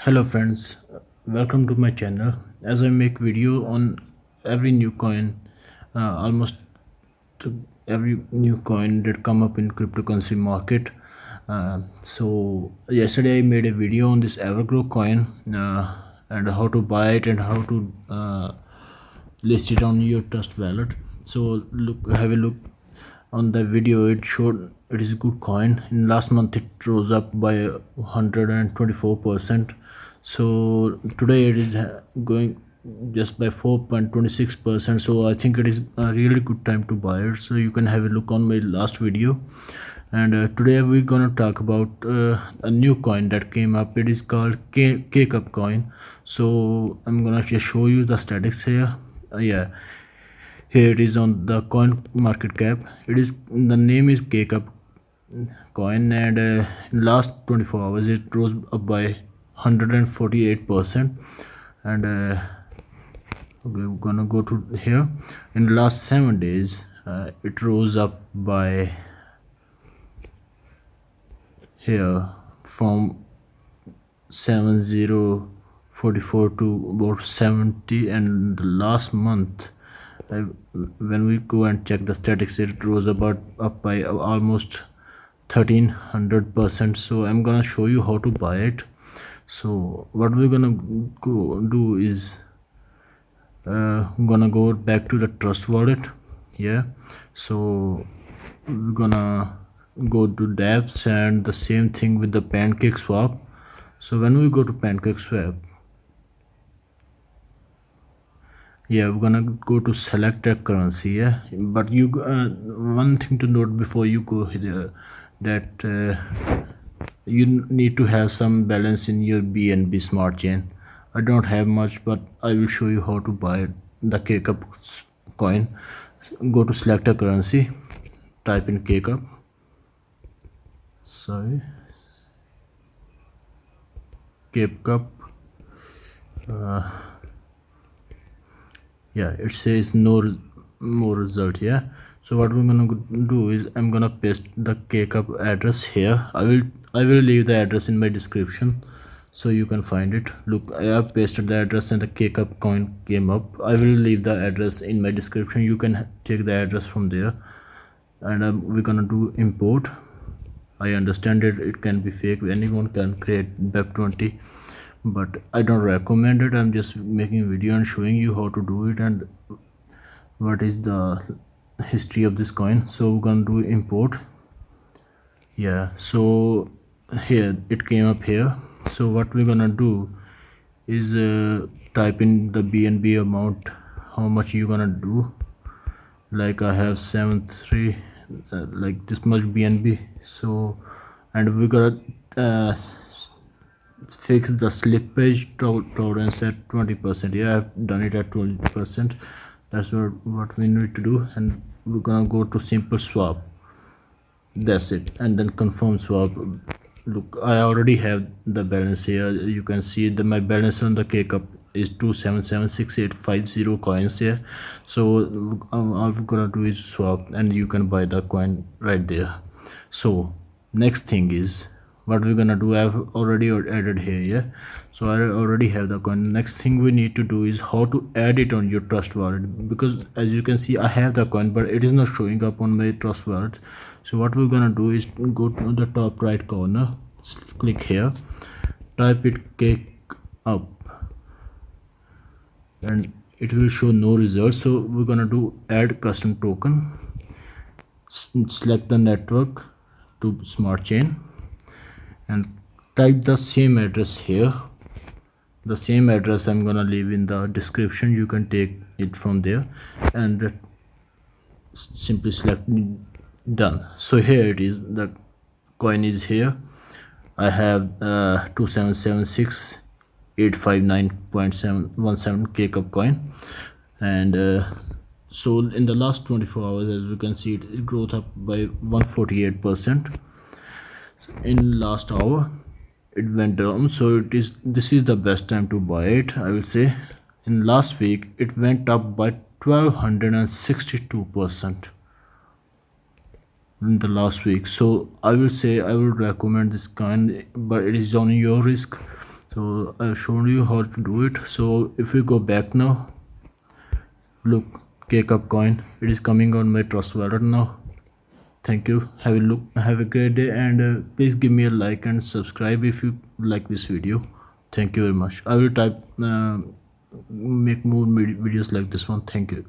Hello friends, welcome to my channel. As I make video on every new coin, almost every new coin that come up in cryptocurrency market. So yesterday I made a video on this Evergrow coin and how to buy it and how to list it on your trust wallet. So have a look on the video. It showed it is a good coin. In last month it rose up by 124%. So today it is going just by 4.26%. So I think it is a really good time to buy it. So you can have a look on my last video. And today we're gonna talk about a new coin that came up. It is called K-Cup coin. So I'm gonna just show you the statistics here. Yeah, here it is on the coin market cap. It is the name is K-Cup coin, and in last 24 hours it rose up by 148%. And okay, we're gonna go to here. In the last 7 days it rose up by here from 7044 to about 70. And the last month when we go and check the statistics, it rose about up by almost 1300%. So I'm gonna show you how to buy it. So what we're gonna go do is I'm gonna go back to the trust wallet. Yeah, so we're gonna go to dApps, and the same thing with the pancake swap. So when we go to pancake swap, yeah, we're gonna go to select a currency. Yeah, but you one thing to note before you go here, that you need to have some balance in your BNB smart chain. I don't have much, but I will show you how to buy the K-Cup coin. Go to select a currency, type in K-Cup, sorry, K-Cup. Yeah, it says no more result. Yeah, so what we're gonna do is I'm gonna paste the K-Cup address here. I will leave the address in my description so you can find it. Look, I have pasted the address and the K-Cup coin came up. I will leave the address in my description. You can take the address from there. And we're gonna do import. I understand it can be fake. Anyone can create BEP20, but I don't recommend it. I'm just making a video and showing you how to do it and what is the history of this coin. So we're gonna do import. Yeah, so here it came up here. So what we're gonna do is type in the BNB amount, how much you gonna do. Like I have 73 like this much BNB. So, and we gotta fix the slippage tolerance at 20%. Yeah, I've done it at 20%. That's what we need to do. And we're gonna go to simple swap. That's it. And then confirm swap. Look, I already have the balance here. You can see that my balance on the K-Cup is 2776850 coins here. So all we're gonna do is swap, and you can buy the coin right there. So next thing is what we're gonna do. I've already added here. Yeah, so I already have the coin. Next thing we need to do is how to add it on your trust wallet, because as you can see I have the coin but it is not showing up on my trust wallet. So what we're gonna do is go to the top right corner, click here, type it K-Cup, and it will show no results. So we're gonna do add custom token, select the network to smart chain, and type the same address here. The same address I'm gonna leave in the description. You can take it from there and simply select done. So here it is, the coin is here. I have 2776859.717 K-Cup coin. And so in the last 24 hours, as we can see, it growth up by 148%. In last hour it went down, so this is the best time to buy it, I will say. In last week it went up by 1262% in the last week. So I will say I would recommend this coin, but it is on your risk. So I've shown you how to do it. So if we go back now, look, KCup coin, it is coming on my trust wallet now. Thank you, have a great day, and please give me a like and subscribe if you like this video. Thank you very much. I will make more videos like this one. Thank you.